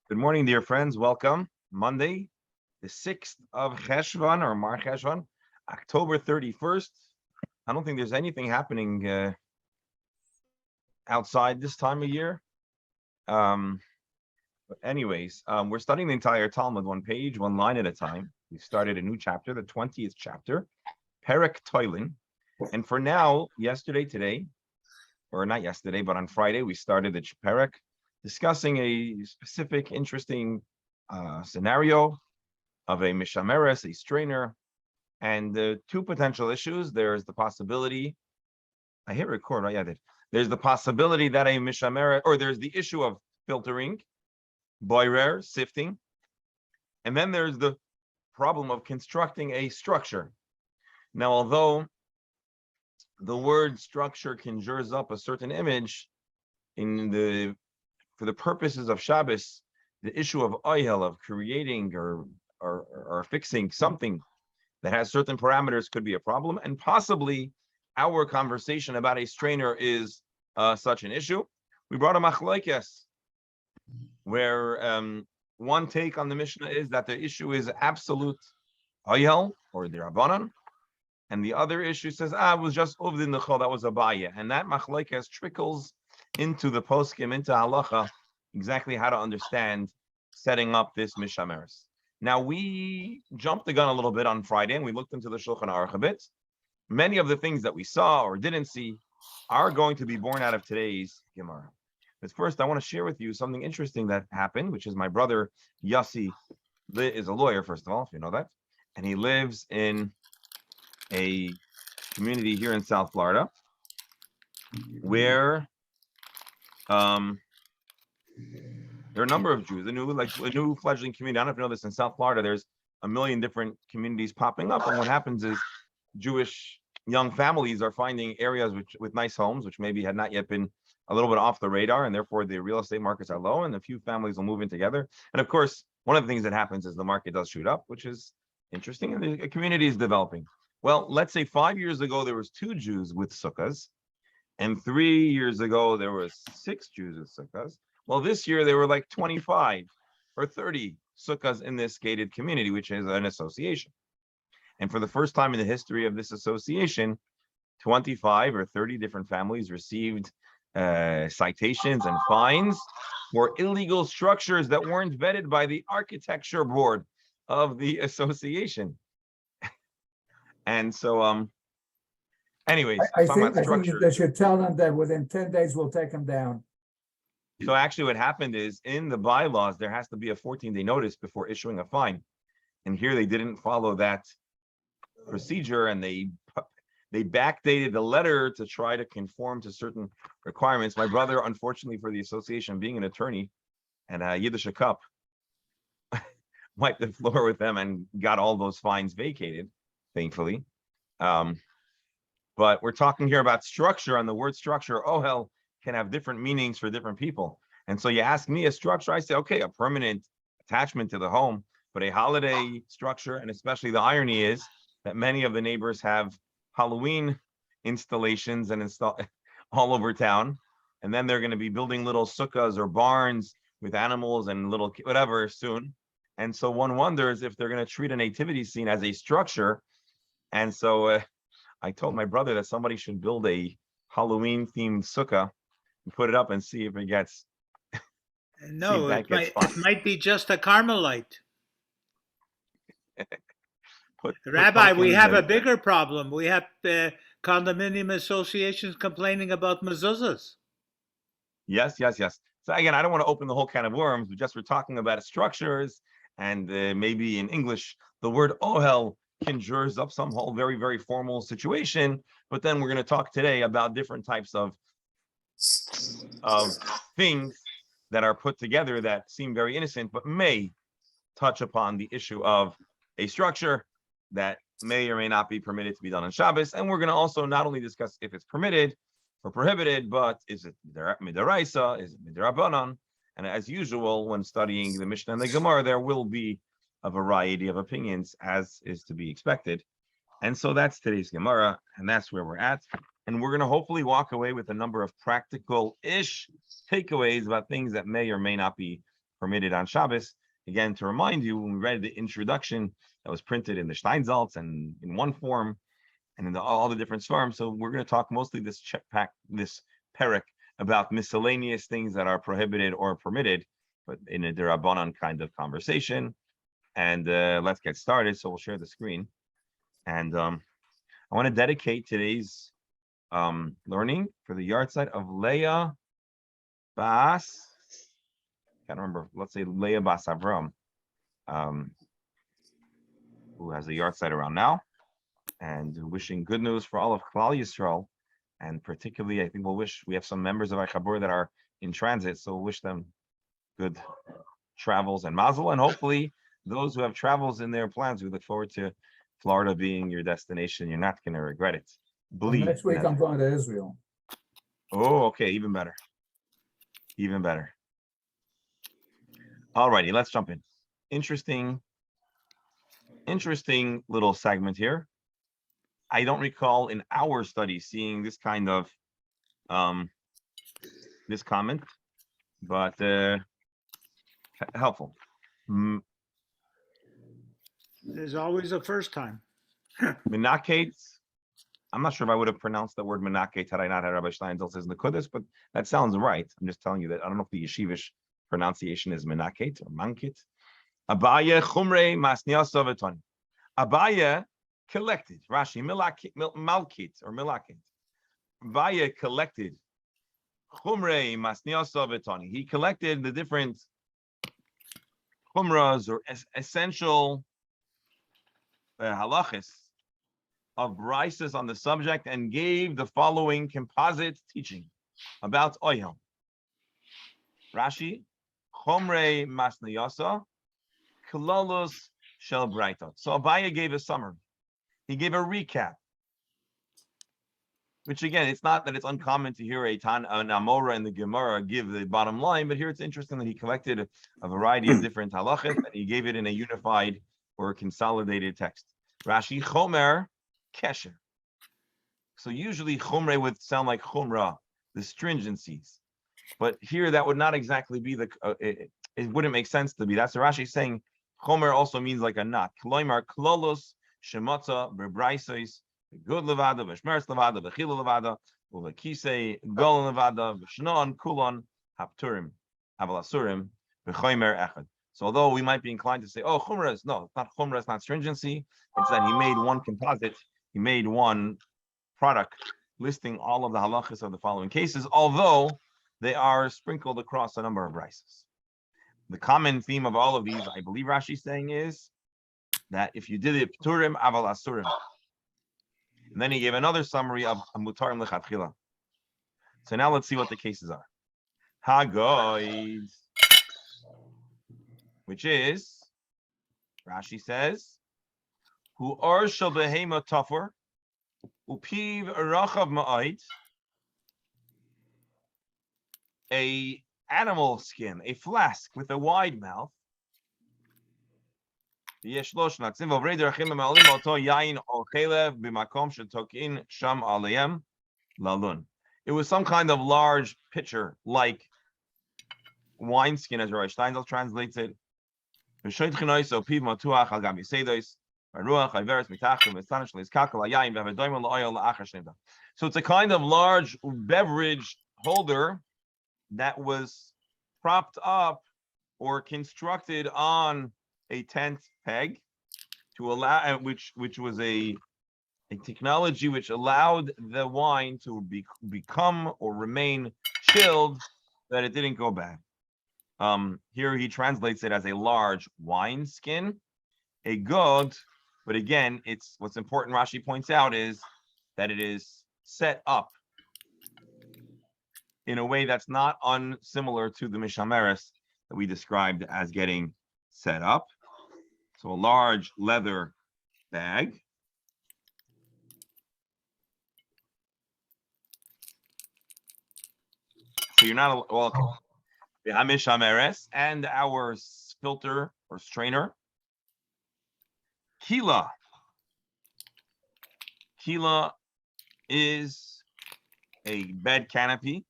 Good morning, dear friends. Welcome. Monday, the 6th of Cheshvan or Mar Cheshvan, October 31st. I don't think there's anything happening outside this time of year. But anyways, we're studying the entire Talmud, one page, one line at a time. We started a new chapter, the 20th chapter, Perek Toilin. And for now, today, or not yesterday, but on Friday, we started the Perek, discussing a specific, interesting scenario of a mishameres, a strainer, and the two potential issues. There's the possibility, I hit record, right? Yeah, I did. There's the possibility that a mishameres, or there's the issue of filtering, boirer, sifting, and then there's the problem of constructing a structure. Now, although the word structure conjures up a certain image, for the purposes of Shabbos, the issue of oyel, of creating or fixing something that has certain parameters could be a problem, and possibly our conversation about a strainer is such an issue. We brought a machlokes where one take on the Mishnah is that the issue is absolute oyel or the Rabbanan, and the other issue says, it was just uvdin nechol, that was a baya, and that machlokes trickles into the poskim, into halacha, exactly how to understand setting up this mishameres. Now, we jumped the gun a little bit on Friday, and we looked into the Shulchan Aruch a bit. Many of the things that we saw or didn't see are going to be born out of today's Gemara. But first, I want to share with you something interesting that happened, which is my brother Yossi is a lawyer, first of all, if you know that, and he lives in a community here in South Florida where there are a number of Jews, a new fledgling community. I don't know if you know this, in South Florida, there's a million different communities popping up. And what happens is Jewish young families are finding areas with nice homes, which maybe had not yet been a little bit off the radar, and therefore the real estate markets are low, and a few families will move in together. And of course, one of the things that happens is the market does shoot up, which is interesting, and the community is developing. Well, let's say 5 years ago, there was 2 Jews with sukkahs, and 3 years ago, there was 6 Jews with sukkahs. Well, this year, there were like 25 or 30 sukkahs in this gated community, which is an association. And for the first time in the history of this association, 25 or 30 different families received citations and fines for illegal structures that weren't vetted by the architecture board of the association. And so, anyways, I think they should tell them that within 10 days, we'll take them down. So actually what happened is, in the bylaws, there has to be a 14-day notice before issuing a fine. And here they didn't follow that procedure, and they backdated the letter to try to conform to certain requirements. My brother, unfortunately for the association, being an attorney and a Yiddish cup, wiped the floor with them and got all those fines vacated, thankfully. But we're talking here about structure, and the word structure, ohel, can have different meanings for different people. And so you ask me a structure, I say, okay, a permanent attachment to the home, but a holiday structure, and especially the irony is that many of the neighbors have Halloween installations and install all over town. And then they're going to be building little sukkahs or barns with animals and little whatever soon. And so one wonders if they're going to treat a nativity scene as a structure. And so I told my brother that somebody should build a Halloween themed sukkah and put it up and see if it gets. No, it might be just a Carmelite. Rabbi, we have a bigger problem. We have condominium associations complaining about mezuzahs. Yes. So again, I don't want to open the whole can of worms, but just we're talking about structures, and maybe in English, the word ohel conjures up some whole very, very formal situation. But then we're going to talk today about different types of things that are put together that seem very innocent, but may touch upon the issue of a structure that may or may not be permitted to be done on Shabbos. And we're going to also not only discuss if it's permitted or prohibited, but is it midaraisa, is it midarabanan? And as usual, when studying the Mishnah and the Gemara, there will be a variety of opinions, as is to be expected. And so that's today's Gemara, and that's where we're at. And we're going to hopefully walk away with a number of practical-ish takeaways about things that may or may not be permitted on Shabbos. Again, to remind you, when we read the introduction that was printed in the Steinsaltz and in one form and in all the different forms. So we're going to talk mostly this parak about miscellaneous things that are prohibited or permitted, but in a derabanan kind of conversation. And let's get started. So we'll share the screen. And I want to dedicate today's learning for the yard site of Leah Bas. Can't remember. Let's say Leah Bas Avram, who has a yard site around now, and wishing good news for all of Klal Yisrael, and particularly, I think we have some members of Chabur that are in transit, so we'll wish them good travels and mazel, and hopefully those who have travels in their plans, we look forward to Florida being your destination. You're not going to regret it. Well, next week I'm going to Israel. Oh, okay, even better. Even better. All righty, let's jump in. Interesting little segment here. I don't recall in our study seeing this kind of this comment, but helpful. There's always a first time. Menakets. I'm not sure if I would have pronounced the word menakets had I not had Rabbi Steinsaltz says Nekudas, but that sounds right. I'm just telling you that I don't know if the yeshivish pronunciation is menaket or mankit. Abaya chumrei masniasa v'toni. Abaya collected. Rashi malkit or milakit. Abaya collected chumrei masniasa v'toni. He collected the different chumras or essential halachis of brises on the subject and gave the following composite teaching about oil. Rashi, chomrei masniyasa, kalalos shel braitot. So Abaya gave a summary. He gave a recap, which again, it's not that it's uncommon to hear an Amora and the Gemara give the bottom line, but here it's interesting that he collected a variety of different halachas and he gave it in a unified or consolidated text. Rashi, chomer kesher. So usually chumre would sound like chumra, the stringencies, but here that would not exactly be the. It wouldn't make sense to be. That's what Rashi is saying. Chomer also means like a knot. Kloimar klolos shemotza bebraisos good levada v'shmeres levada v'chila levada uvekisei golon levada v'shnon kulon hapturim avalasurim v'chomer echad. So although we might be inclined to say, oh, chumra is no, it's not chumra, it's not stringency. It's that he made one composite. He made one product listing all of the halachas of the following cases, although they are sprinkled across a number of brises. The common theme of all of these, I believe Rashi is saying, is that if you did it, pturim aval asurim. And then he gave another summary of mutarim lechatchila. So now let's see what the cases are. Hagoid, which is, Rashi says, hu or shel behema tafur, upiv rachav ma'ait, a animal skin, a flask with a wide mouth. It was some kind of large pitcher, like wineskin, as Rosh Steinsaltz translates it. So it's a kind of large beverage holder that was propped up or constructed on a tent peg to allow, which was a technology which allowed the wine to become or remain chilled, that it didn't go bad. Here he translates it as a large wine skin, a god, but again, it's what's important. Rashi points out is that it is set up in a way that's not unsimilar to the mishameres that we described as getting set up. So a large leather bag. So you're not well. The mishameres and our filter or strainer. Kila. Kila is a bed canopy.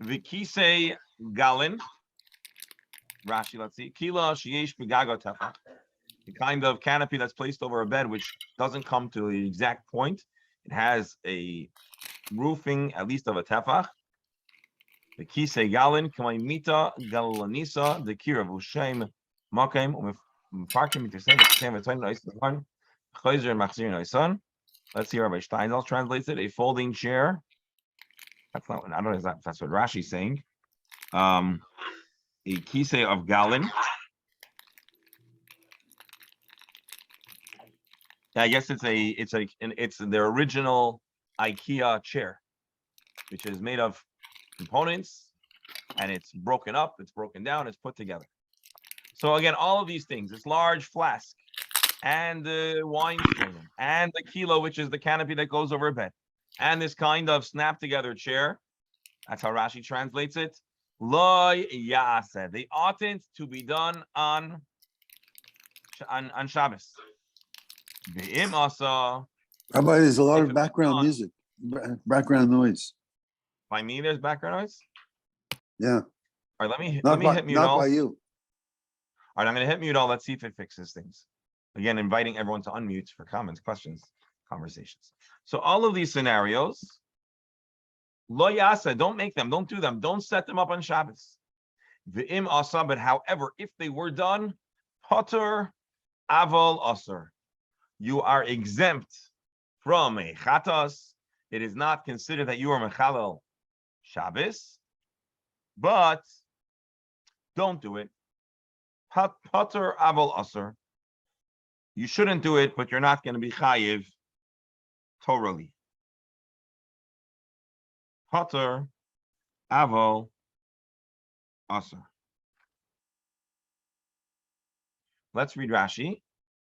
Vikise galin. Rashi, let's see. Kila sheyesh bigago tefach. The kind of canopy that's placed over a bed, which doesn't come to the exact point. It has a roofing, at least of a tefach. The kise galin, kamay mita galanisa, the kira v'shem makem umefarkim mitzvah v'shem v'toin noisan chayzer machzir noisan. Let's see, Rabbi Steinsaltz translates it: a folding chair. That's not. I don't know if that's what Rashi's saying. A kise of galin. I guess it's their original IKEA chair, which is made of components, and it's broken up, it's broken down, it's put together. So again, all of these things, this large flask, and the wine strainer, and the kilo, which is the canopy that goes over a bed, and this kind of snap together chair. That's how Rashi translates it. Lo ya'aseh. They oughtn't to be done on Shabbos. Ve'im asa. Rabbi, there's a lot If of it was background done- music, background noise. By me, there's background noise. Yeah, All right, let me not hit mute not all. by you. All right, I'm going to hit mute all. Let's see if it fixes things. Again, inviting everyone to unmute for comments, questions, conversations. So all of these scenarios, lo yasa, don't make them, don't do them, don't set them up on Shabbos. Ve'im asa, but however, if they were done, potter aval asur, you are exempt from a chatas. It is not considered that you are mechalel Shabbos, but don't do it. Potter aval asur. You shouldn't do it, but you're not going to be chayiv torally. Potter aval asur. Let's read Rashi.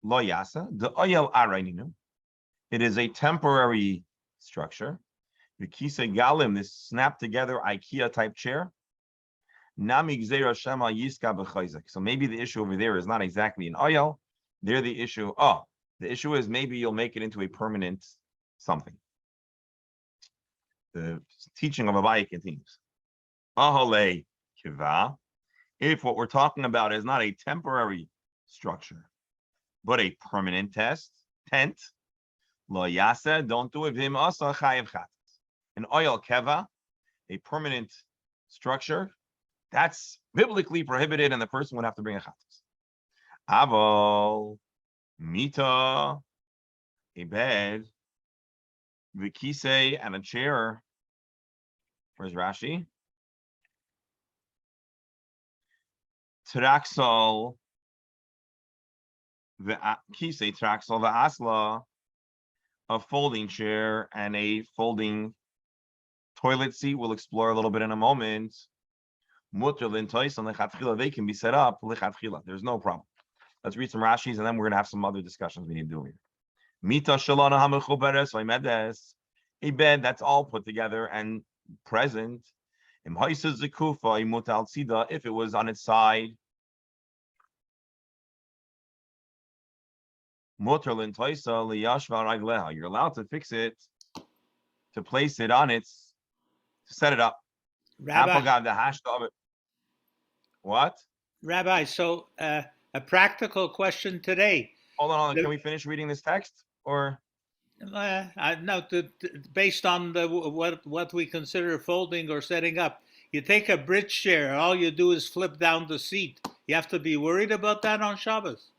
Lo yasa, the oyel araininu. It is a temporary structure. The kisa galim, this snap together IKEA type chair. Nami gzeira shema yiska b'chayzek. So maybe the issue over there is not exactly an oyel. There the issue. Oh, the issue is maybe you'll make it into a permanent something. The teaching of Abaye continues. Ahale kiva. If what we're talking about is not a temporary structure, but a permanent tent, lo yasa, don't do it. V'im asa chayiv chatas. An oil keva, a permanent structure, that's biblically prohibited, and the person would have to bring a chatas. Aval mita, a bed, v'kisei, and a chair. Where's Rashi? Traxol. The kisei traxel, the asla, a folding chair and a folding toilet seat. We'll explore a little bit in a moment. Mutter lintois lechatchila, they can be set up lechatchila. There's no problem. Let's read some Rashis, and then we're gonna have some other discussions we need to do here. Mita shalana hamechuberes vaymedes, a bed that's all put together and present. Im haisa zekufa imutal tzida, if it was on its side. You're allowed to fix it, to place it on its, to set it up. Rabbi, What? Rabbi, so a practical question today. Hold on. Can we finish reading this text? Or No, based on what we consider folding or setting up. You take a bridge chair, all you do is flip down the seat. You have to be worried about that on Shabbos.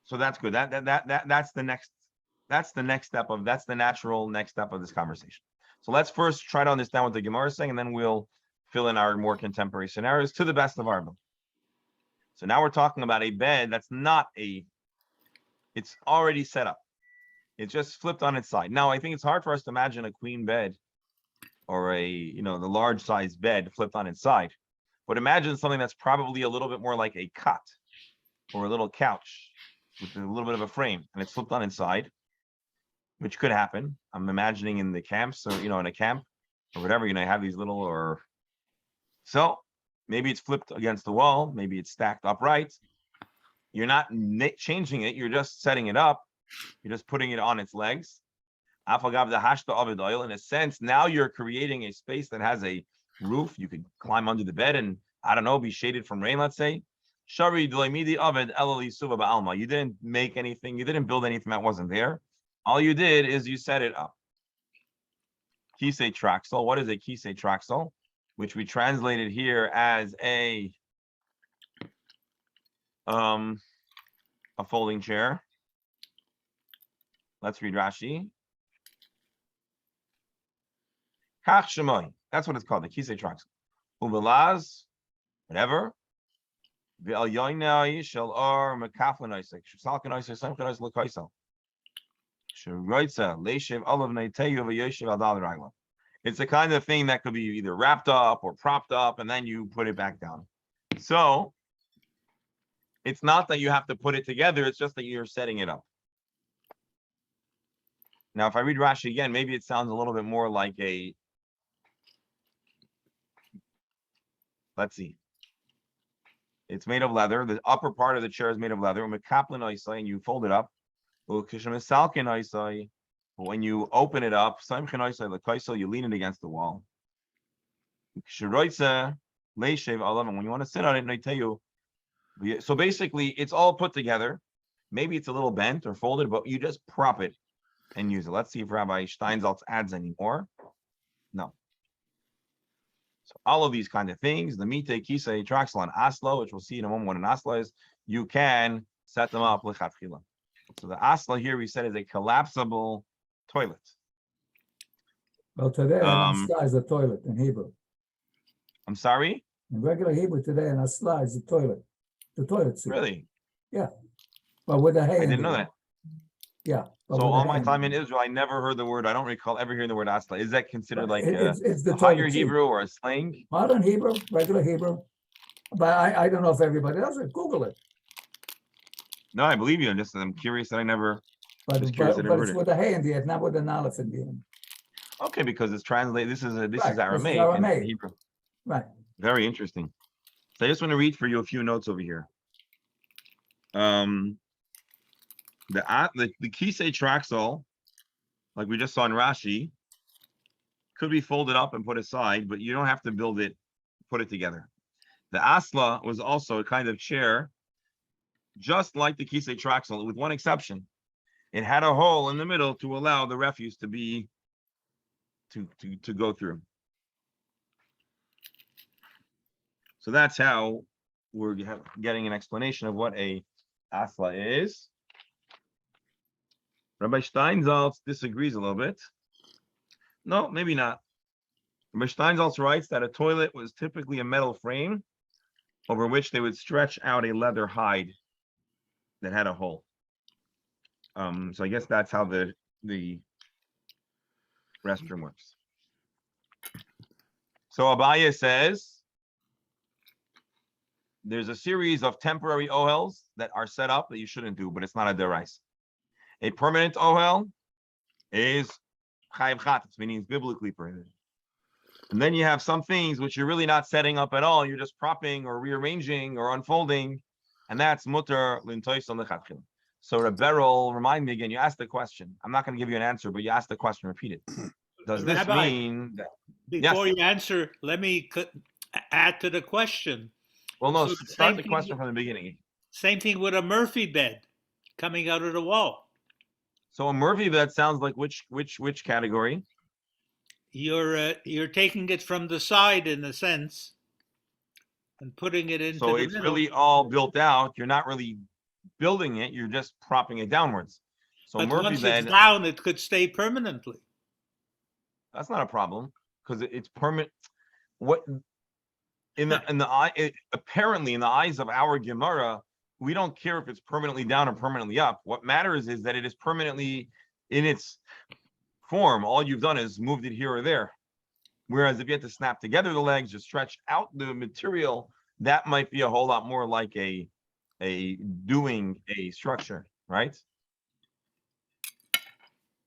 so that's good. That's the next step of that's the natural next step of this conversation. So let's first try to understand what the Gemara is saying, and then we'll fill in our more contemporary scenarios to the best of our ability. So now we're talking about a bed that's not it's already set up. It's just flipped on its side. Now, I think it's hard for us to imagine a queen bed or the large size bed flipped on its side. But imagine something that's probably a little bit more like a cot or a little couch with a little bit of a frame, and it's flipped on its side, which could happen. I'm imagining in the camps or, in a camp or whatever, you have these little so maybe it's flipped against the wall. Maybe it's stacked upright. You're not changing it. You're just setting it up. You're just putting it on its legs. In a sense, now you're creating a space that has a roof. You could climb under the bed and, I don't know, be shaded from rain, let's say. Shari Dlaimidi Aved Elali Suva Ba'alma. You didn't make anything, you didn't build anything that wasn't there. All you did is you set it up. Kisei Traxel. What is a Kisei Traxel? Which we translated here as a folding chair. Let's read Rashi. Kach Shemoy. That's what it's called, the Kisei Traxel. Uvelaz, whatever. V'al yoynai shel ar mekaflan isek. Shsalkan isek samchan isek l'kaisel. Sheroitza leishev olav neiteyu v'yoshev al dal ragla. It's the kind of thing that could be either wrapped up or propped up, and then you put it back down. So it's not that you have to put it together, it's just that you're setting it up. Now, if I read Rashi again, maybe it sounds a little bit more like a, let's see. It's made of leather. The upper part of the chair is made of leather. And you fold it up. But when you open it up, you lean it against the wall. When you want to sit on it, so basically it's all put together. Maybe it's a little bent or folded, but you just prop it and use it. Let's see if Rabbi Steinsaltz adds any more. No. So all of these kind of things, the Mite, Kisei, Traxel, and Asla, which we'll see in a moment what an Asla is, you can set them up lichatchila. So the Asla here we said is a collapsible toilet. Well, today an asla is a toilet in Hebrew. I'm sorry? In regular Hebrew today, an asla is a toilet. The toilet seat. Really? Yeah. But with a hay. I didn't know that. Yeah. So all my time in Israel, I never heard the word. I don't recall ever hearing the word asla. Is that considered like it's the a higher toilet seat. Hebrew or a slang? Modern Hebrew, regular Hebrew. But I don't know if everybody else would Google it. No, I believe you. I'm curious that I never. But, Just curious, I but, never but heard it's it. with a hay in the end, not with an aleph in the end. Okay, because it's translated. This is Right, Aramaic, Aramaic. and Hebrew. Right. Very interesting. So I just want to read for you a few notes over here. The Kisei Traxel, like we just saw in Rashi, could be folded up and put aside, but you don't have to build it, put it together. The Asla was also a kind of chair, just like the Kisei Traxel, with one exception. It had a hole in the middle to allow the refuse to be to go through. So that's how we're getting an explanation of what a Asla is. Rabbi Steinsaltz disagrees a little bit. No, maybe not. Rabbi Steinsaltz writes that a toilet was typically a metal frame over which they would stretch out a leather hide that had a hole. So I guess that's how the restroom works. So Abaya says there's a series of temporary ohels that are set up that you shouldn't do, but it's not a derais. A permanent ohel is chayiv chatatz, meaning it's biblically prohibited. And then you have some things which you're really not setting up at all. You're just propping or rearranging or unfolding, and that's mutter lintoison lechatchila. So Rebberal, remind me again, you asked the question. I'm not going to give you an answer, but you asked the question, repeat it. Does this Rabbi, mean that... Before Yes. you answer, let me add to the question. Well, no, So start the question from the beginning. Same thing with a Murphy bed coming out of the wall. So a Murphy bed sounds like which category? You're taking it from the side in a sense and putting it into So the it's middle. really all built out. You're not really building it. You're just propping it downwards. So But Murphy once bed, it's down, it could stay permanently. that's not a problem because it's permanent. What in the eye? Apparently, in the eyes of our Gemara, we don't care if it's permanently down or permanently up. What matters is that it is permanently in its form. All you've done is moved it here or there. Whereas if you had to snap together the legs or stretch out the material, that might be a whole lot more like a doing a structure, right?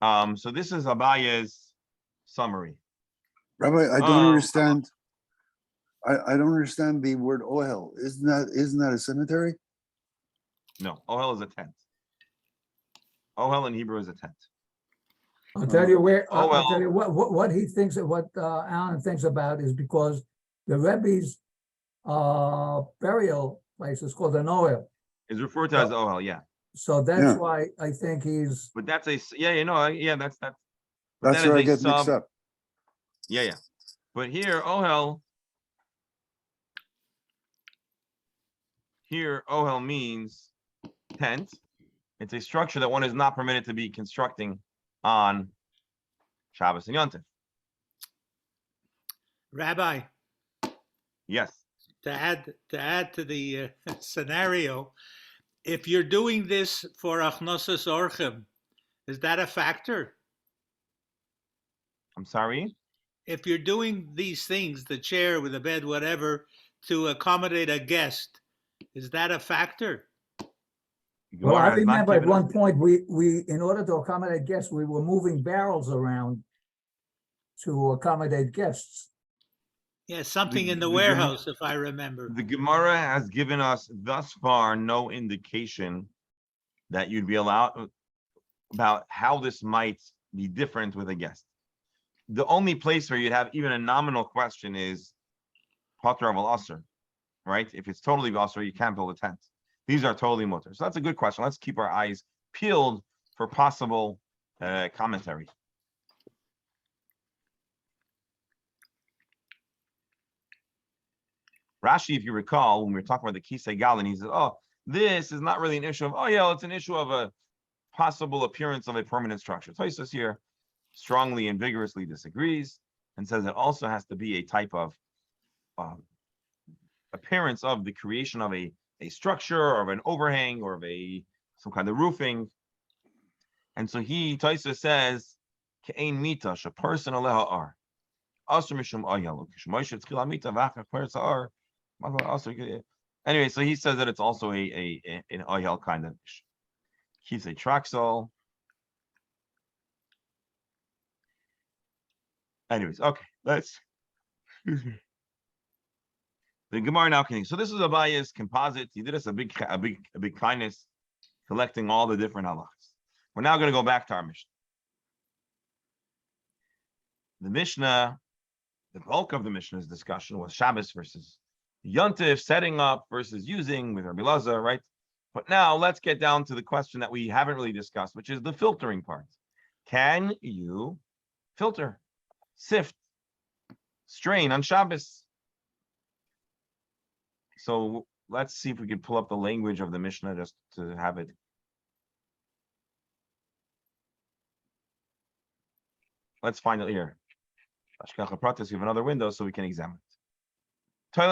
So this is Abaya's summary. Rabbi, I don't understand. I don't understand the word ohel. Isn't that a cemetery? No, ohel is a tent. Ohel in Hebrew is a tent. I'll tell you where, Oh, I'll tell you well. what he thinks, what Alan thinks about is because the Rebbe's burial place is called an oil. Is referred to as Ohel, yeah. So that's Yeah. why I think he's, But that's yeah, that's but That's that where I is a get mixed sub. up. Yeah. But here, Ohel means tent. It's a structure that one is not permitted to be constructing on Shabbos and Yontif. Rabbi, Yes. to add to the scenario, if you're doing this for achnosas orchim, is that a factor? I'm sorry. If you're doing these things, the chair with the bed, whatever, to accommodate a guest, is that a factor? well, I Gemara has not remember at given us- one point, we, in order to accommodate guests, we were moving barrels around to accommodate guests. Yeah, something in the the warehouse, if I remember. The Gemara has given us thus far no indication that you'd be allowed about how this might be different with a guest. The only place where you'd have even a nominal question is Potter of al-Asr, right? If it's totally Asr, you can't build a tent. These are totally mutter. So that's a good question. Let's keep our eyes peeled for possible commentary. Rashi, if you recall, when we were talking about the Kisei Galin, he says, oh, this is not really an issue of, oh yeah, it's an issue of a possible appearance of a permanent structure. Tosfos here strongly and vigorously disagrees and says it also has to be a type of appearance of the creation of a structure or of an overhang or of some kind of roofing. And so Tosfos says, Ke'ein mita, person aleha ar. Asr mishum ayel, kishmoishe tzchila mita v'achach peretz ar. Anyway, so he says that it's also an ayel kind of issue. He's a traxol. Anyways, okay, let's. The Gemara now continues. So this is Abaya's composite. He did us a big kindness, collecting all the different halachas. We're now going to go back to our Mishnah. The Mishnah, the bulk of the Mishnah's discussion was Shabbos versus Yontif, setting up versus using with Rabbi Lazar, right? But now let's get down to the question that we haven't really discussed, which is the filtering part. Can you filter, sift, strain on Shabbos? So let's see if we can pull up the language of the Mishnah just to have it. Let's find it here. Ashkacha Pratis, we have another window so we can examine it. So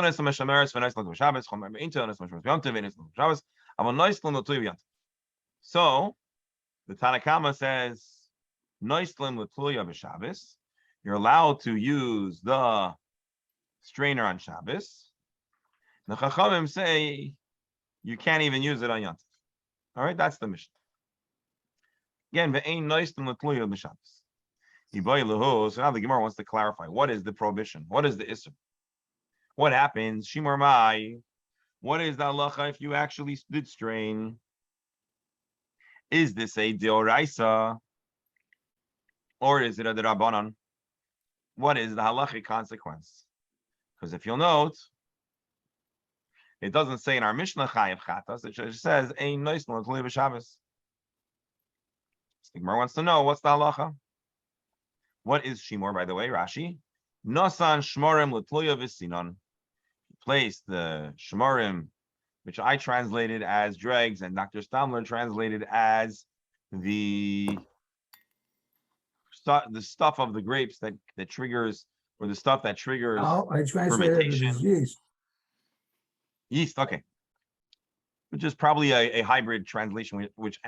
the Tanakhama says, you're allowed to use the strainer on Shabbos. The Chachamim say you can't even use it on Yontif. All right, that's the Mishnah. Again, so now the Gemara wants to clarify what is the prohibition, what is the Isser. What happens? Shimur Mai. What is the halacha if you actually did strain? Is this a deoraisa or is it a derabanan? What is the halachic consequence? Because if you'll note, it doesn't say in our Mishnah chayav chatas. It just says ein nois l'tluya b'Shabbos. The Gemara wants to know what's the halacha. What is shimur, by the way, Rashi? Nosan shmorim l'tluya v'sinon. Place the shmorim, which I translated as dregs, and Dr. Stamler translated as the stuff of the grapes that triggers, or the stuff that triggers I translated it fermentation. as yeast. Yeast, okay. Which is probably a hybrid translation, which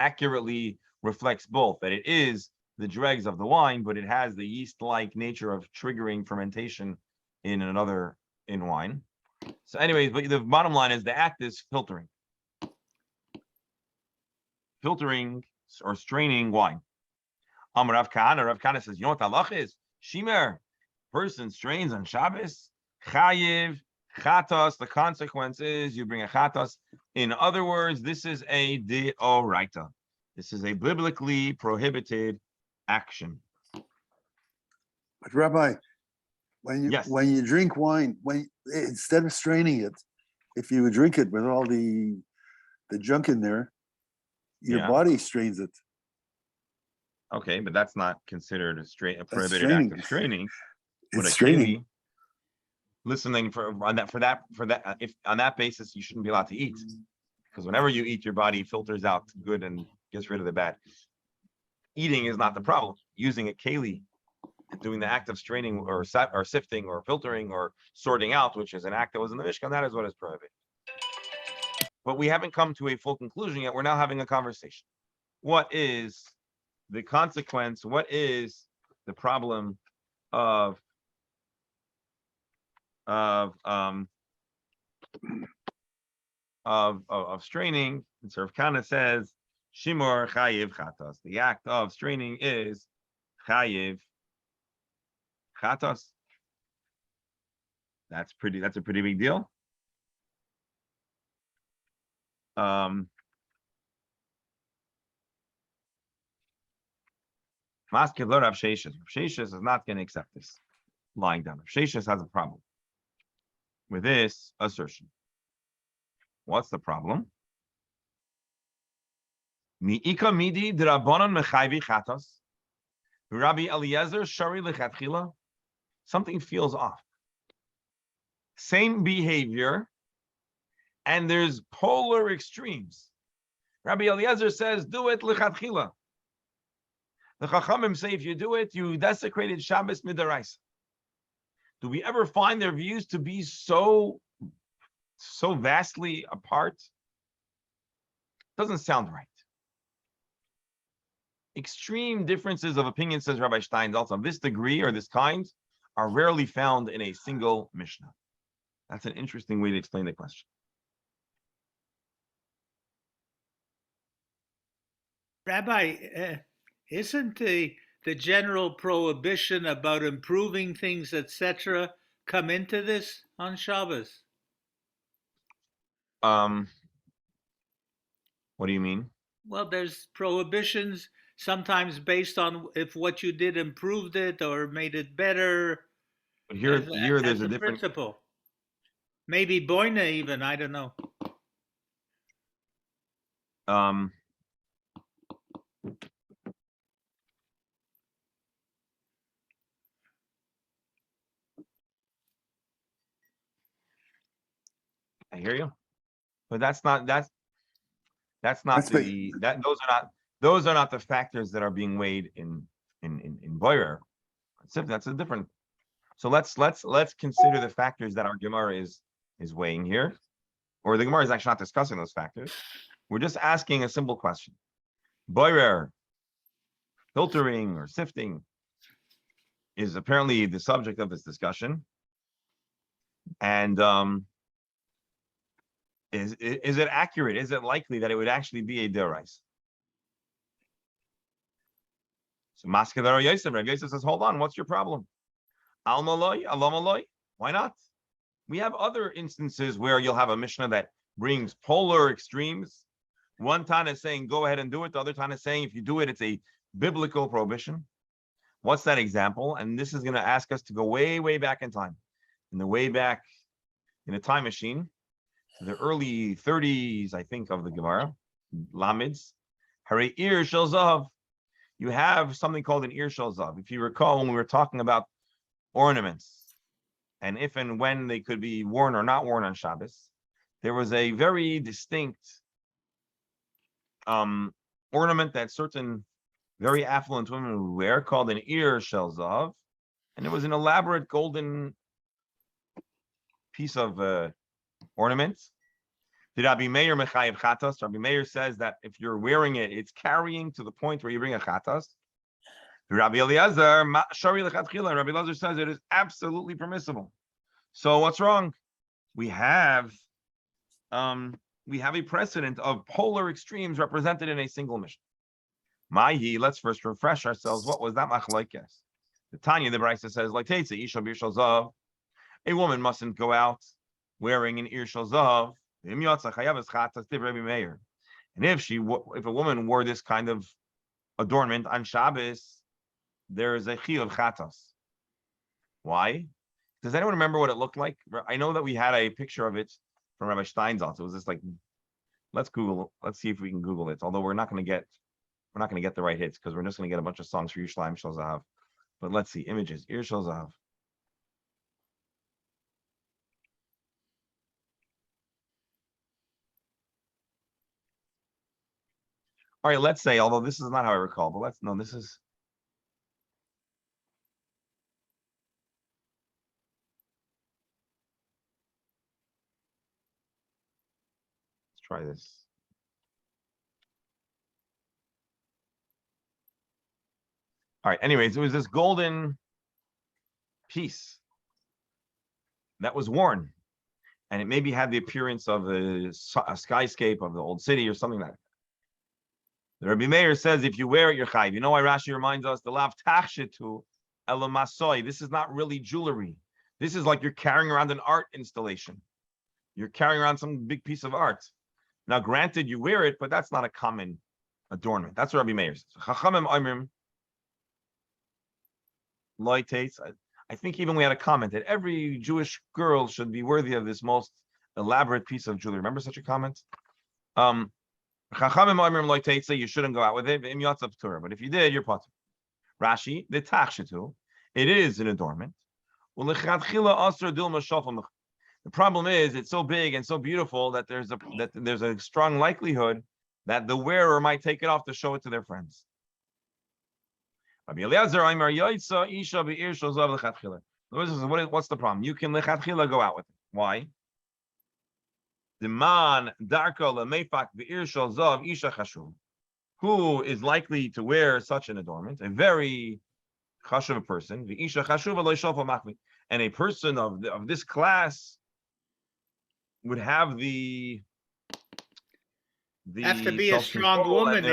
accurately reflects both, that it is the dregs of the wine, but it has the yeast-like nature of triggering fermentation in wine. So anyways, but the bottom line is the act is filtering or straining wine. Rav Kahana says, you know what the halach is? Shimer, person strains on Shabbos, chayiv, chatas, the consequence is you bring a chatas. In other words, this is a deoraita. This is a biblically prohibited action. But Rabbi, Yes. when you drink wine, instead of straining it, if you would drink it with all the junk in there, your Yeah. body strains it. Okay, but that's not considered a prohibited straining. act of straining. With It's a straining. keli, listening for that, if on that basis you shouldn't be allowed to eat, because whenever you eat, your body filters out good and gets rid of the bad. Eating is not the problem. Using a keli, doing the act of straining or sifting or filtering or sorting out, which is an act that was in the Mishkan, that is what is prohibited. But we haven't come to a full conclusion yet. We're now having a conversation. What is the consequence? What is the problem of straining? And Rav Kana says, Shimor chayiv chatas. The act of straining is chayiv chatas. That's a pretty big deal. Maskevler Rav Sheshes. Rav Sheshes is not going to accept this lying down. Rav Sheshes has a problem with this assertion. What's the problem? Mi'ika midi d'rabanan mechayvi chatas. Rabbi Eliezer shari lechatchila. Something feels off. Same behavior, and there's polar extremes. Rabbi Eliezer says, do it lechatchila. The Chachamim say, if you do it, you desecrated Shabbos midaraisa. Do we ever find their views to be so vastly apart? Doesn't sound right. Extreme differences of opinion, says Rabbi Steinsaltz, of this degree or this kind are rarely found in a single Mishnah. That's an interesting way to explain the question. Rabbi, isn't the general prohibition about improving things, etc., come into this on Shabbos? What do you mean? Well, there's prohibitions sometimes based on if what you did improved it or made it better. But here there's a different principle. Maybe boina even, I don't know. I hear you, but those are not the factors that are being weighed in Boyer. That's a different. So let's consider the factors that our Gemara is weighing here, or the Gemara is actually not discussing those factors. We're just asking a simple question. Boyer, filtering or sifting, is apparently the subject of this discussion, and is it accurate? Is it likely that it would actually be a derais? So Maskevler Yosef, Rabbi Yosef says, hold on, what's your problem? Almaloi, alamaloi, why not? We have other instances where you'll have a Mishnah that brings polar extremes. One Tana is saying, go ahead and do it. The other Tana is saying, if you do it, it's a biblical prohibition. What's that example? And this is going to ask us to go way, way back in time. Way back in a time machine, the early 30s, I think, of the Gemara, Lamids. Hare Ir Shel Zahav. You have something called an Ir Shel Zahav. If you recall, when we were talking about ornaments and if and when they could be worn or not worn on Shabbos, there was a very distinct ornament that certain very affluent women would wear called an Ir Shel Zahav, and it was an elaborate golden piece of ornament. Did Rabbi Meir mechayev chatas? Rabbi Meir says that if you're wearing it, it's carrying to the point where you bring a chatas. Rabbi Eliezer shari lechatchila. Rabbi Eliezer says it is absolutely permissible. So what's wrong? We have a precedent of polar extremes represented in a single mission. Mahi, let's first refresh ourselves. What was that machlokes? The Tanya, the Brisa says, like Teitze, Isha b'Yir Zav. A woman mustn't go out wearing an Ir Shel Zav. And if a woman wore this kind of adornment on Shabbos, there is a chiyuv chatas. Why? Does anyone remember what it looked like? I know that we had a picture of it from Rabbi Steinsaltz. It was just like, let's see if we can Google it. Although we're not going to get the right hits because we're just going to get a bunch of songs for Yerushalayim Shel Zahav. But let's see, images. Ir Shel Zahav. All right, let's say, although this is not how I recall, but this is. Let's try this. All right, anyways, it was this golden piece that was worn, and it maybe had the appearance of a skyscape of the old city or something like that. The Rabbi Meir says if you wear it, you're chayiv. You know why Rashi reminds us the lav tachshitu elamasoi. This is not really jewelry. This is like you're carrying around an art installation. You're carrying around some big piece of art. Now, granted, you wear it, but that's not a common adornment. That's what Rabbi Meir says. Chachamim oimrim loy teitz. I think even we had a comment that every Jewish girl should be worthy of this most elaborate piece of jewelry. Remember such a comment? Chachamim oimrim loy teitz, you shouldn't go out with it. But if you did, you're potter. Rashi, the tachshitu, it is an adornment. The problem is it's so big and so beautiful that there's a strong likelihood that the wearer might take it off to show it to their friends. What's the problem? You can lechatchila go out with it. Why? Who is likely to wear such an adornment? A very chashuv person, and a person of this class would have the have to be a strong woman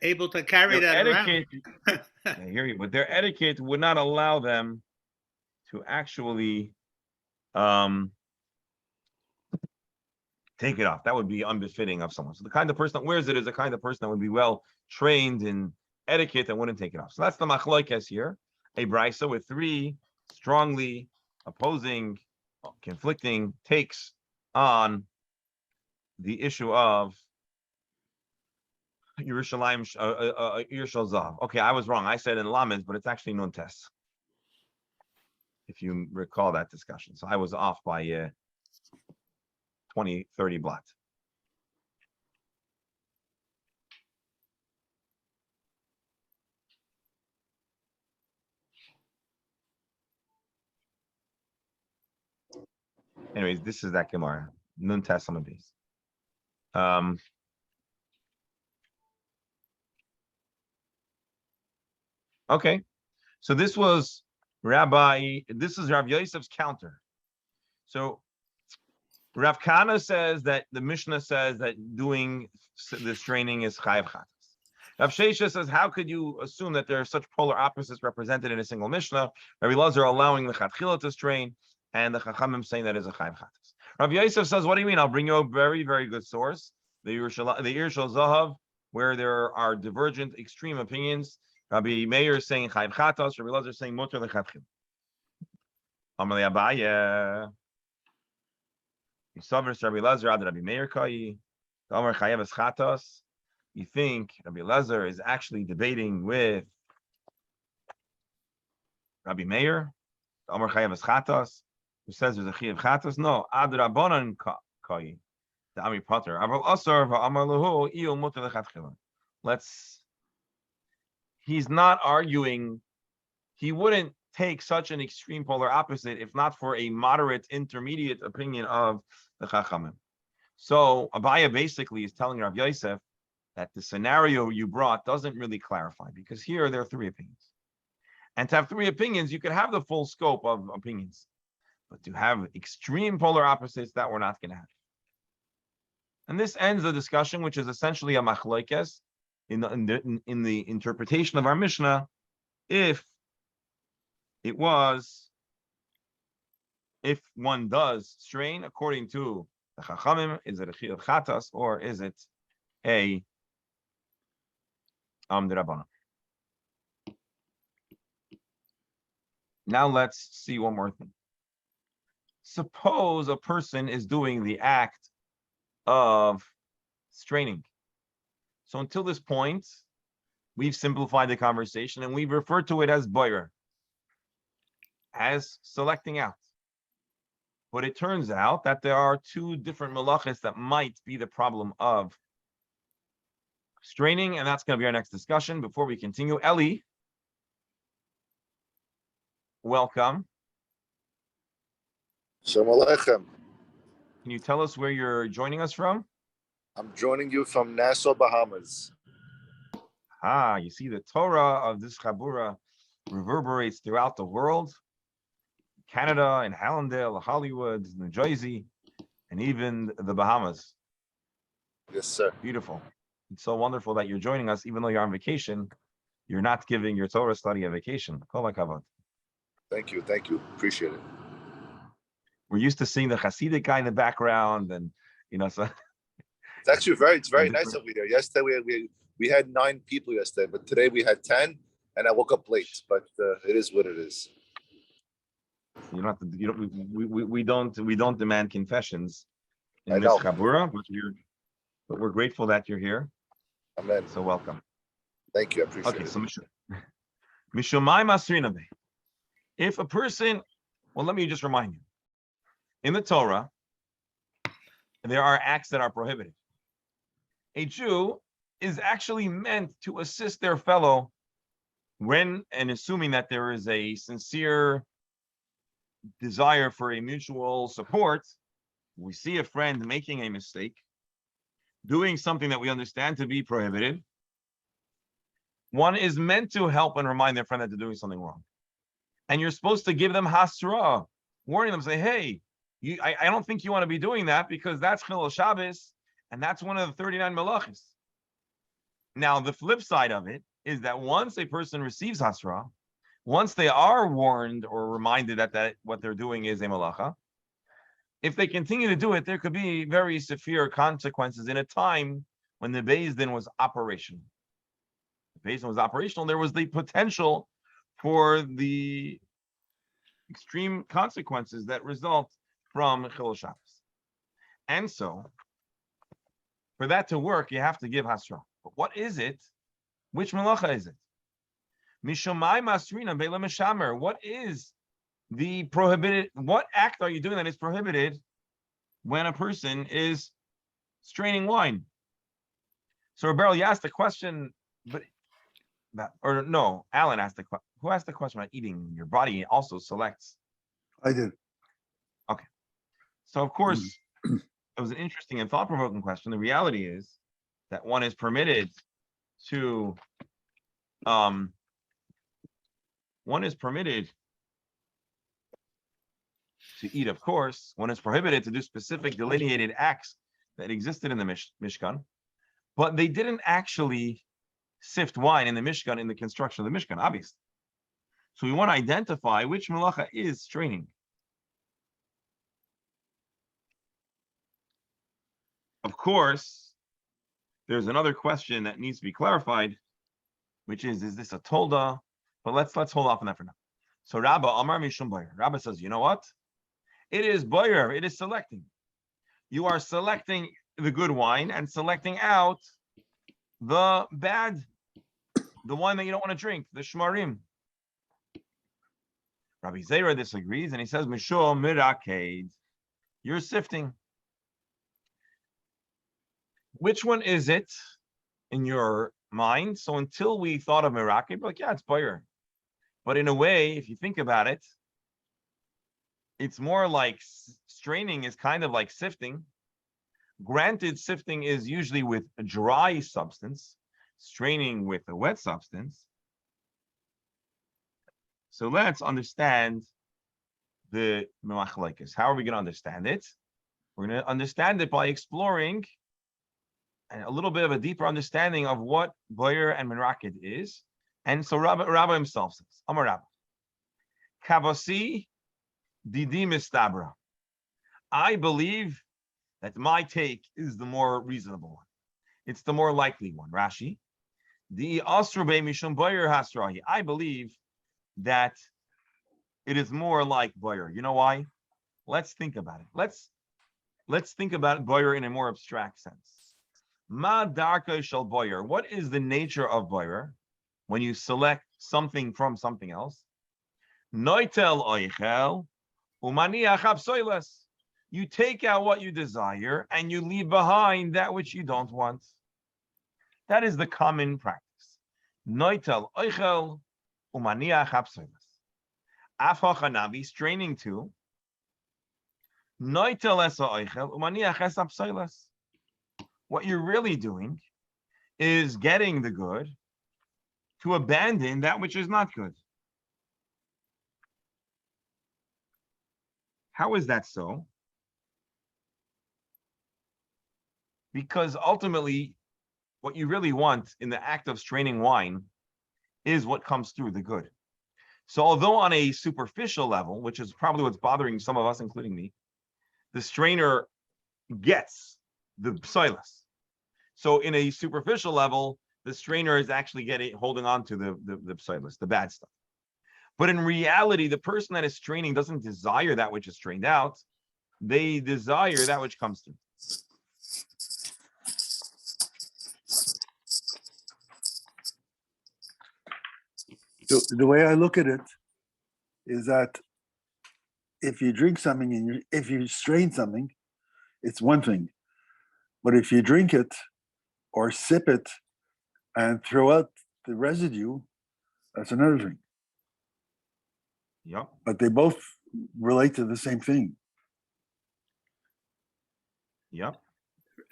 able to carry that etiquette, around. I hear you, but their etiquette would not allow them to actually take it off. That would be unbefitting of someone. So the kind of person that wears it is the kind of person that would be well trained in etiquette and wouldn't take it off. So that's the machlokes here, a brisa with three strongly opposing, conflicting takes on the issue of Yerushalayim Yerushalayim Zav. Okay, I was wrong. I said in Lamed, but it's actually Nun Tes. If you recall that discussion. So I was off by 20, 30 blot. Anyways, this is that Gemara. Nun Tes on the base. Okay, so this is Rav Yosef's counter. So Rav Kana says that the Mishnah says that doing this training is chayav chatas. Rav Shesha says, how could you assume that there are such polar opposites represented in a single Mishnah? Rabbi Lazar allowing the chatchila to strain, and the Chachamim saying that is a chayav chatas. Rav Yosef says, what do you mean? I'll bring you a very, very good source, the Ir Shel Zahav, where there are divergent, extreme opinions. Rabbi Meir is saying chayav chatas, Rabbi Lazar is saying mutar lechatchila. Amalei Abaye. Rabbi Lazar ad Rabbi Meir kai. Amar chayav chatas. You think Rabbi Lazar is actually debating with Rabbi Meir? Amar chayav chatas, who says there's a chayav chatas? No, ad Rabbanan kai. The Ami Potter. Aval asar va'amar lahu il mutar lechatchila. He's not arguing. He wouldn't take such an extreme polar opposite if not for a moderate intermediate opinion of the Chachamim. So Abaya basically is telling Rav Yosef that the scenario you brought doesn't really clarify, because here there are three opinions. And to have three opinions, you could have the full scope of opinions. But to have extreme polar opposites, that we're not going to have. And this ends the discussion, which is essentially a machlokes in the interpretation of our Mishnah, if one does strain according to the Chachamim? Is it a Chiyuv Chatas or is it a D'Rabbanan? Now let's see one more thing. Suppose a person is doing the act of straining. So until this point, we've simplified the conversation and we've referred to it as boyer, as selecting out. But it turns out that there are two different malachas that might be the problem of straining, and that's going to be our next discussion. Before we continue, Eli, welcome. Shalom Aleichem. Can you tell us where you're joining us from? I'm joining you from Nassau, Bahamas. Ah, you see the Torah of this Chabura reverberates throughout the world. Canada and Hallandale, Hollywood, New Jersey, and even the Bahamas. Yes, sir. Beautiful. It's so wonderful that you're joining us, even though you're on vacation. You're not giving your Torah study a vacation. Kol hakavod. Thank you. Appreciate it. We're used to seeing the Hasidic guy in the background, and so It's actually very nice over here. Yesterday we had 9 people yesterday, but today we had 10, and I woke up late. But it is what it is. you don't have to. We don't demand confessions I in this know. Chabura, but we're grateful that you're here. Amen. So welcome. Thank you. I appreciate Okay, it. so Mishumai Masrina. If a person, well, let me just remind you, in the Torah, there are acts that are prohibited. A Jew is actually meant to assist their fellow when, and assuming that there is a sincere desire for a mutual support. We see a friend making a mistake, doing something that we understand to be prohibited. One is meant to help and remind their friend that they're doing something wrong. And you're supposed to give them hasra, warning them, say, hey, I don't think you want to be doing that because that's Chilul Shabbos, and that's one of the 39 melachos. Now, the flip side of it is that once a person receives hasra, once they are warned or reminded that what they're doing is a malacha, if they continue to do it, there could be very severe consequences in a time when the Beis Din was operational. The Beis Din was operational, there was the potential for the extreme consequences that result from Chilul Shabbos. And so, for that to work, you have to give hasra. But what is it? Which malacha is it? Mishomai masrina beila mishamer. What is the prohibited? What act are you doing that is prohibited when a person is straining wine? So, Rebel, you asked the question, Alan asked the question. Who asked the question about eating? Your body also selects. I did. Okay. So, of course, it was an interesting and thought-provoking question. The reality is that one is permitted to eat, of course. One is prohibited to do specific delineated acts that existed in the Mishkan, but they didn't actually sift wine in the Mishkan in the construction of the Mishkan, obviously. So we want to identify which malacha is straining. Of course, there's another question that needs to be clarified, which is this a tolda? But let's hold off on that for now. So Rabba Amar Mishum Boyer. Rabba says, you know what? It is Boyer, it is selecting. You are selecting the good wine and selecting out the bad, the wine that you don't want to drink, the shmarim. Rabbi Zera disagrees and he says, Mishum Miraked. You're sifting. Which one is it in your mind? So until we thought of Miraked, like, yeah, it's Boyer. But in a way, if you think about it, it's more like straining is kind of like sifting. Granted, sifting is usually with a dry substance, straining with a wet substance. So let's understand the machlokes. How are we going to understand it? We're going to understand it by exploring a little bit of a deeper understanding of what Boyer and Miraked is. And so Rabbi himself says, Amar Rabba, Kavasi Didi Mistabra. I believe that my take is the more reasonable one. It's the more likely one. Rashi, the Asrube Mishum Boyer Hasrahi. I believe that it is more like Boyer. You know why? Let's think about it. Let's think about Boyer in a more abstract sense. Ma darka shel Boyer. What is the nature of Boyer when you select something from something else? Noitel oichel umaniach absoiles. You take out what you desire and you leave behind that which you don't want. That is the common practice. Noitel oichel umaniach absoiles. Afachanavi, straining to noitel esa oichel umaniach es absoiles. What you're really doing is getting the good to abandon that which is not good. How is that so? Because ultimately, what you really want in the act of straining wine is what comes through, the good. So although on a superficial level, which is probably what's bothering some of us, including me, the strainer gets the psilus. So in a superficial level, the strainer is actually holding on to the psilus, the bad stuff. But in reality, the person that is straining doesn't desire that which is strained out. They desire that which comes through. The way I look at it is that if you drink something and if you strain something, it's one thing. But if you drink it or sip it and throw out the residue, that's another thing. Yep. But they both relate to the same thing. Yep.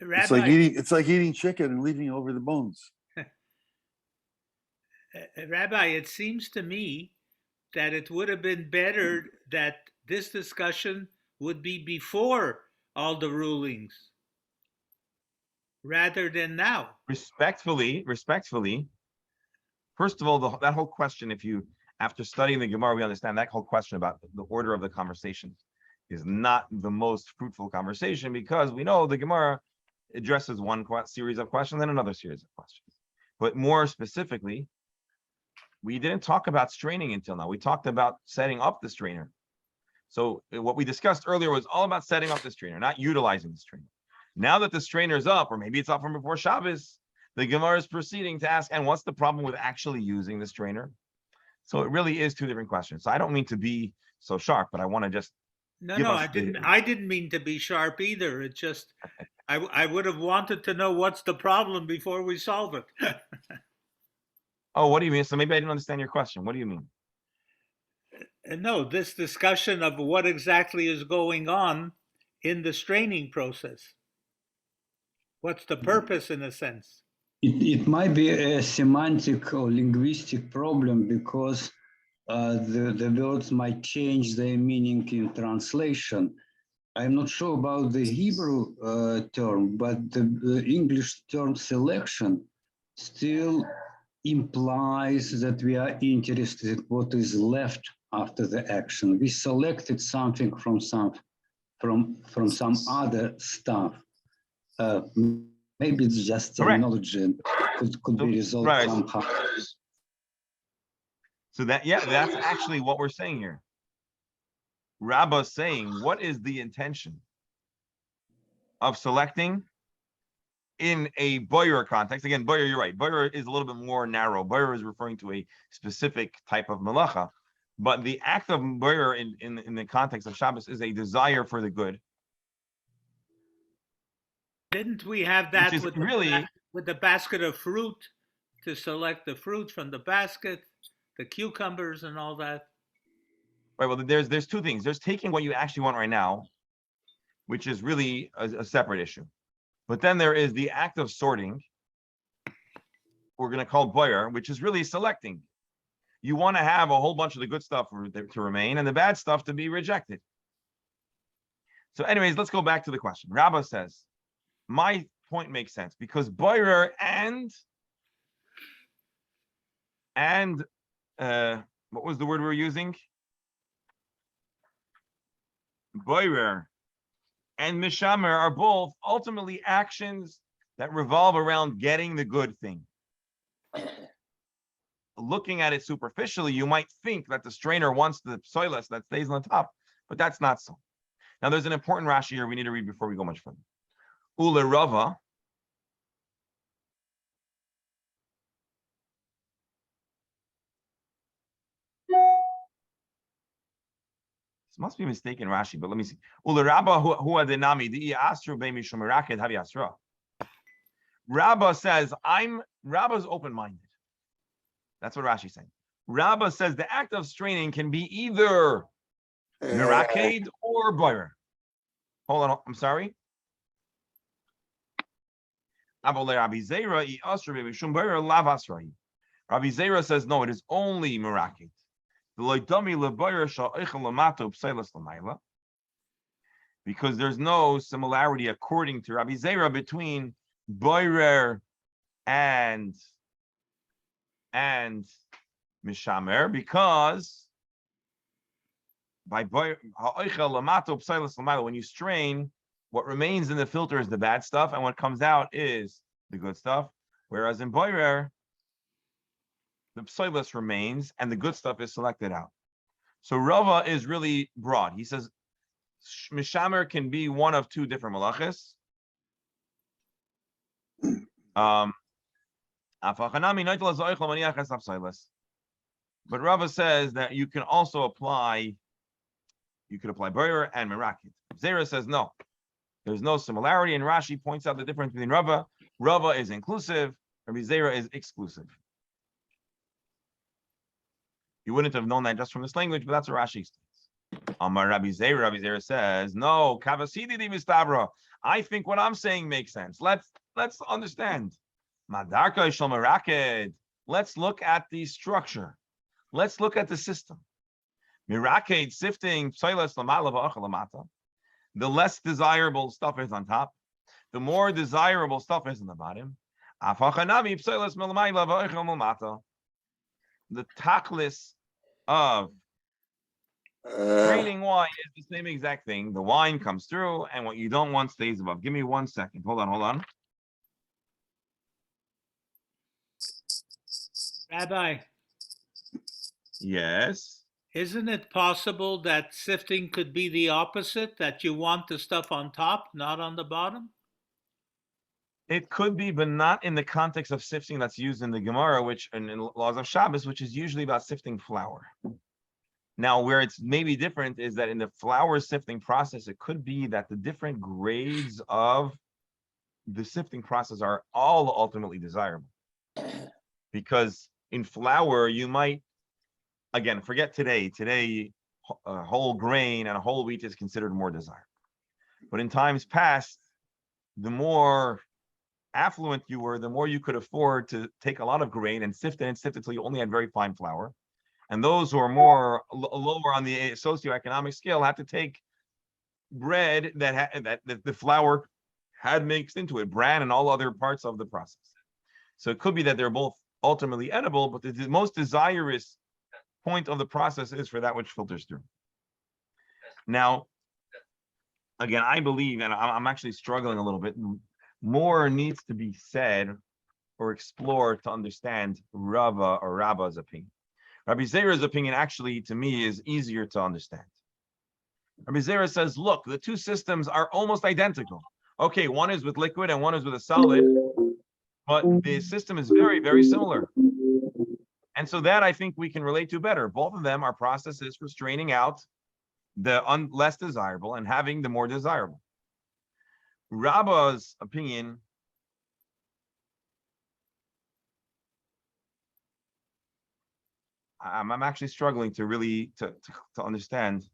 Rabbi, It's like eating chicken and leaving over the bones. Rabbi, it seems to me that it would have been better that this discussion would be before all the rulings rather than now. Respectfully, first of all, that whole question, if you, after studying the Gemara, we understand that whole question about the order of the conversations is not the most fruitful conversation, because we know the Gemara addresses one series of questions and another series of questions. But more specifically, we didn't talk about straining until now. We talked about setting up the strainer. So what we discussed earlier was all about setting up the strainer, not utilizing the strainer. Now that the strainer is up, or maybe it's up from before Shabbos, the Gemara is proceeding to ask, and what's the problem with actually using the strainer? So it really is two different questions. So I don't mean to be so sharp, but I want to just I didn't mean to be sharp either. It just I would have wanted to know what's the problem before we solve it. Oh, what do you mean? So maybe I didn't understand your question. What do you mean? No, this discussion of what exactly is going on in the straining process. What's the purpose, in a sense? It might be a semantic or linguistic problem, because the words might change their meaning in translation. I'm not sure about the Hebrew term, but the English term selection still implies that we are interested in what is left after the action. We selected something from some other stuff. Maybe it's just terminology and could be resolved somehow. So that's actually what we're saying here. Rabba's saying, what is the intention of selecting in a boyer context? Again, boyer, you're right. Boyer is a little bit more narrow. Boyer is referring to a specific type of malacha. But the act of boyer in the context of Shabbos is a desire for the good. Didn't we have that with really with the basket of fruit, to select the fruit from the basket, the cucumbers and all that? Right. Well, there's two things. There's taking what you actually want right now, which is really a separate issue. But then there is the act of sorting, we're going to call boyer, which is really selecting. You want to have a whole bunch of the good stuff to remain and the bad stuff to be rejected. So anyways, let's go back to the question. Rabbah says, my point makes sense, because boyer and what was the word we were using? Boyer and mishamer are both ultimately actions that revolve around getting the good thing. Looking at it superficially, you might think that the strainer wants the psoilos that stays on the top, but that's not so. Now, there's an important Rashi here we need to read before we go much further. Ule Rava. This must be mistaken Rashi, but let me see. Ule Rabba huwa denami di asru be mishum meraked havi asra. Rabba says, Rabba's open-minded. That's what Rashi's saying. Rabba says the act of straining can be either miraked or boirer. Hold on, I'm sorry. Rabbi Zera says, no, it is only miraked. Because there's no similarity, according to Rabbi Zera, between boirer and mishamer, because by when you strain, what remains in the filter is the bad stuff, and what comes out is the good stuff. Whereas in boirer, the psoilus remains and the good stuff is selected out. So Rava is really broad. He says mishamer can be one of two different malachas. But Rava says that you can also apply, boirer and merakid. Zera says no. There's no similarity, and Rashi points out the difference between Rava. Rava is inclusive, Rabbi Zera is exclusive. You wouldn't have known that just from this language, but that's what Rashi states. Amar Rabbi Zera says, no, kavasidi di mistabra. I think what I'm saying makes sense. Let's understand. Madarka shel meraked. Let's look at the structure. Let's look at the system. Miraked, sifting, psoilos lamala v'achal lamata. The less desirable stuff is on top. The more desirable stuff is on the bottom. The tachlis of straining wine is the same exact thing. The wine comes through, and what you don't want stays above. Give me 1 second. Hold on. Rabbi, Yes. isn't it possible that sifting could be the opposite, that you want the stuff on top, not on the bottom? It could be, but not in the context of sifting that's used in the Gemara, which in laws of Shabbos, which is usually about sifting flour. Now, where it's maybe different is that in the flour sifting process, it could be that the different grades of the sifting process are all ultimately desirable. Because in flour, you might, again, forget today. Today, a whole grain and a whole wheat is considered more desirable. But in times past, the more affluent you were, the more you could afford to take a lot of grain and sift it until you only had very fine flour. And those who are more lower on the socioeconomic scale had to take bread that the flour had mixed into it, bran and all other parts of the process. So it could be that they're both ultimately edible, but the most desirous point of the process is for that which filters through. Now, again, I believe, and I'm actually struggling a little bit, more needs to be said or explored to understand Rava or Rabba's opinion. Rabbi Zera's opinion actually, to me, is easier to understand. Rabbi Zera says, look, the two systems are almost identical. Okay, one is with liquid and one is with a solid, but the system is very, very similar. And so that I think we can relate to better. Both of them are processes for straining out the less desirable and having the more desirable. Rabba's opinion I'm actually struggling to really to understand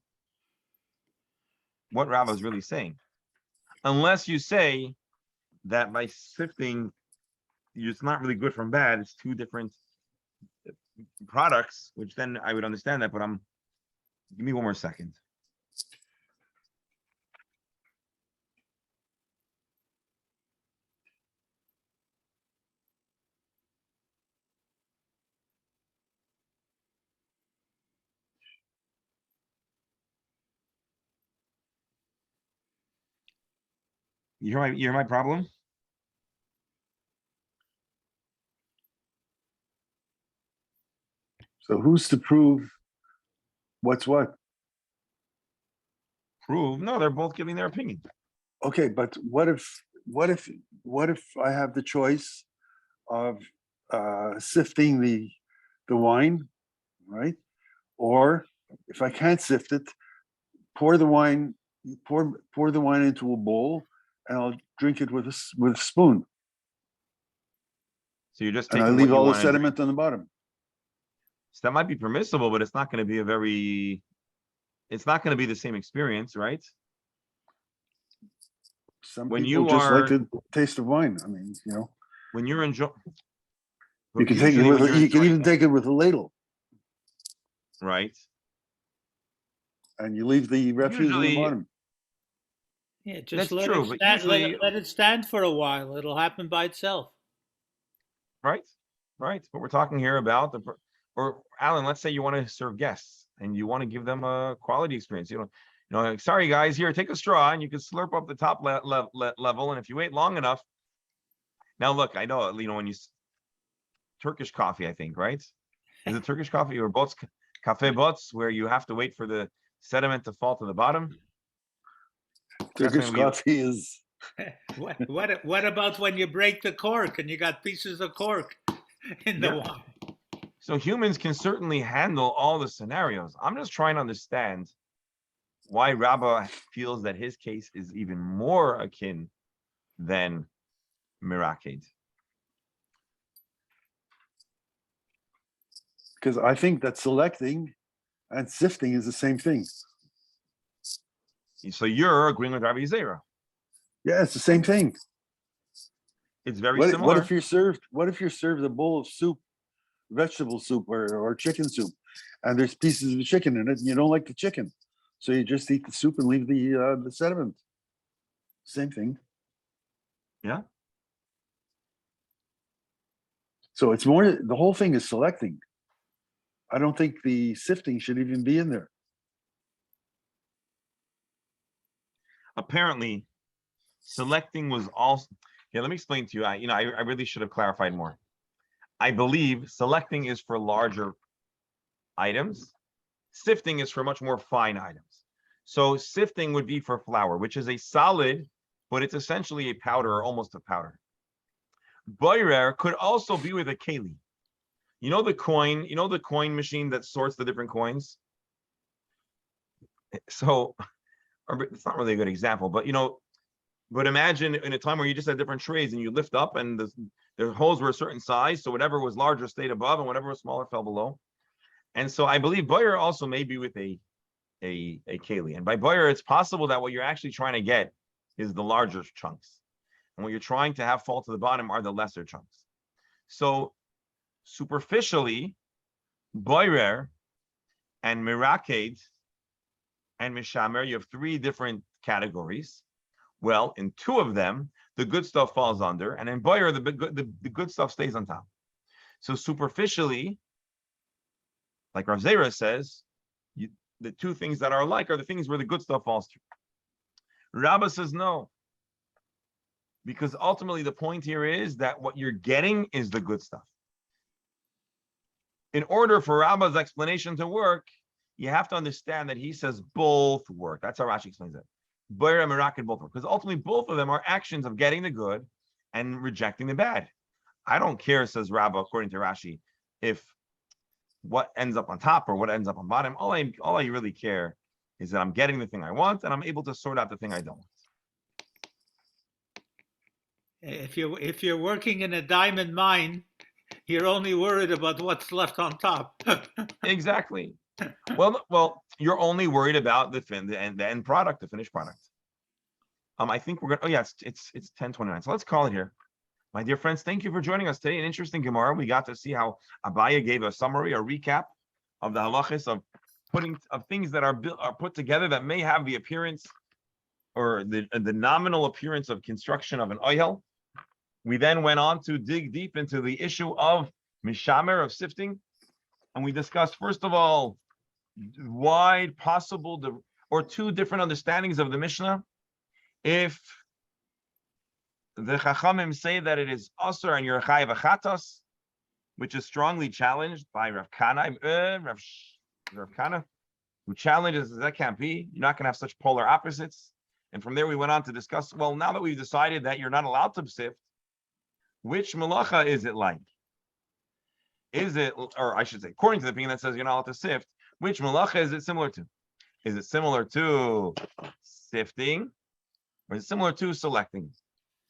what Rabba is really saying, unless you say that by sifting, it's not really good from bad. It's two different products, which then I would understand that. But give me 1 more second. You hear my problem? So who's to prove what's what? Prove, no, they're both giving their opinion. Okay, but what if I have the choice of sifting the wine, right? Or if I can't sift it, pour the wine into a bowl, and I'll drink it with a spoon, So you're just and I taking what leave you all the want to drink. sediment on the bottom. So that might be permissible, but it's not going to be it's not going to be the same experience, right? Some When people you just like are, the taste of wine. I mean, when you're enjoying, you can take it with you can even take it with a ladle, right? and you leave the refuse on the Usually, bottom. Yeah, just that's let true, it but stand, usually, let it stand for a while. It'll happen by itself. right? Right. But we're talking here about or Alan, let's say you want to serve guests and you want to give them a quality experience. Like, sorry guys, here, take a straw and you can slurp up the top level. And if you wait long enough, now look, I know, when you Turkish coffee, I think, right? Is it Turkish coffee or bots, cafe bots, where you have to wait for the sediment to fall to the bottom? Turkish coffee is. What about when you break the cork and you got pieces of cork in the wine? So humans can certainly handle all the scenarios. I'm just trying to understand why Rabbah feels that his case is even more akin than Mirakid. Because I think that selecting and sifting is the same thing. So you're agreeing with Rabbi Zera. Yeah, it's the same thing. It's very What similar. if you're served a bowl of soup, vegetable soup or chicken soup, and there's pieces of chicken in it, and you don't like the chicken, so you just eat the soup and leave the sediment. Same thing. Yeah. So it's more. The whole thing is selecting. I don't think the sifting should even be in there. Apparently, selecting was also. Yeah, let me explain to you. I really should have clarified more. I believe selecting is for larger items. Sifting is for much more fine items. So sifting would be for flour, which is a solid, but it's essentially a powder or almost a powder. Boirer could also be with a keli. The coin machine that sorts the different coins? So it's not really a good example, but but imagine in a time where you just had different trays and you lift up and the holes were a certain size, so whatever was larger stayed above and whatever was smaller fell below. And so I believe Boyer also may be with a keli. And by Boyer, it's possible that what you're actually trying to get is the larger chunks. And what you're trying to have fall to the bottom are the lesser chunks. So superficially, Boyer and Mirakid and Mishamer, you have three different categories. Well, in two of them, the good stuff falls under, and in Boyer, the good stuff stays on top. So superficially, like Rav Zera says, the two things that are alike are the things where the good stuff falls through. Rabbah says no, because ultimately the point here is that what you're getting is the good stuff. In order for Rabbah's explanation to work, you have to understand that he says both work. That's how Rashi explains it. Boyer and Mirakid both work, because ultimately both of them are actions of getting the good and rejecting the bad. I don't care, says Rabbah, according to Rashi, if what ends up on top or what ends up on bottom. All I really care is that I'm getting the thing I want and I'm able to sort out the thing I don't want. If you're working in a diamond mine, you're only worried about what's left on top. Exactly. Well, you're only worried about the end product, the finished product. I think we're gonna. Oh yeah, it's 10:29. So let's call it here. My dear friends, thank you for joining us today. An interesting Gemara. We got to see how Abaya gave a summary, a recap of the halachas of things that are put together that may have the appearance or the nominal appearance of construction of an oihel. We then went on to dig deep into the issue of mishamer, of sifting, and we discussed first of all wide possible or two different understandings of the Mishnah. If the Chachamim say that it is Asur and you're Chayav Achatos, which is strongly challenged by Rav Kana, Rav Kana, who challenges that can't be. You're not going to have such polar opposites. And from there, we went on to discuss, well, now that we've decided that you're not allowed to sift, which malacha is it like? Is it, or I should say, according to the opinion that says you're not allowed to sift, which malacha is it similar to? Is it similar to sifting, or is it similar to selecting?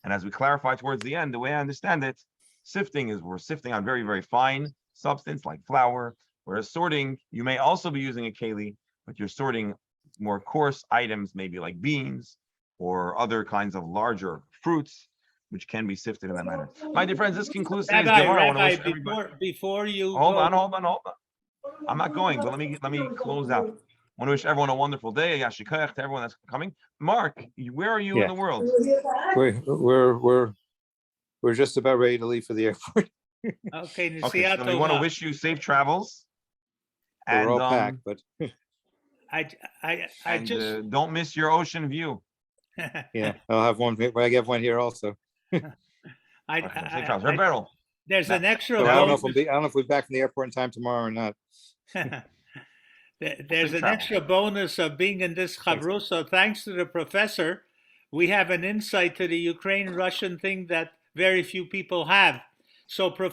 And as we clarify towards the end, the way I understand it, sifting is we're sifting on very, very fine substance like flour, whereas sorting, you may also be using a keli, but you're sorting more coarse items, maybe like beans or other kinds of larger fruits, which can be sifted in that manner. My dear friends, this concludes today's Gemara. I want to wish everybody. Before you Hold go, on. I'm not going, but let me close out. I want to wish everyone a wonderful day. Yashikayach to everyone that's coming. Mark, where are you in the world? We're just about ready to leave for the airport. okay, Okay, so we want to wish you safe travels. We're all packed, but I just don't miss your ocean view. yeah, I'll have one. I get one here also. Safe travels. Rebel. There's an extra. So I don't know if we'll be back from the airport in time tomorrow or not. There's an extra bonus of being in this chavrusa. So thanks to the professor, we have an insight to the Ukraine-Russian thing that very few people have. So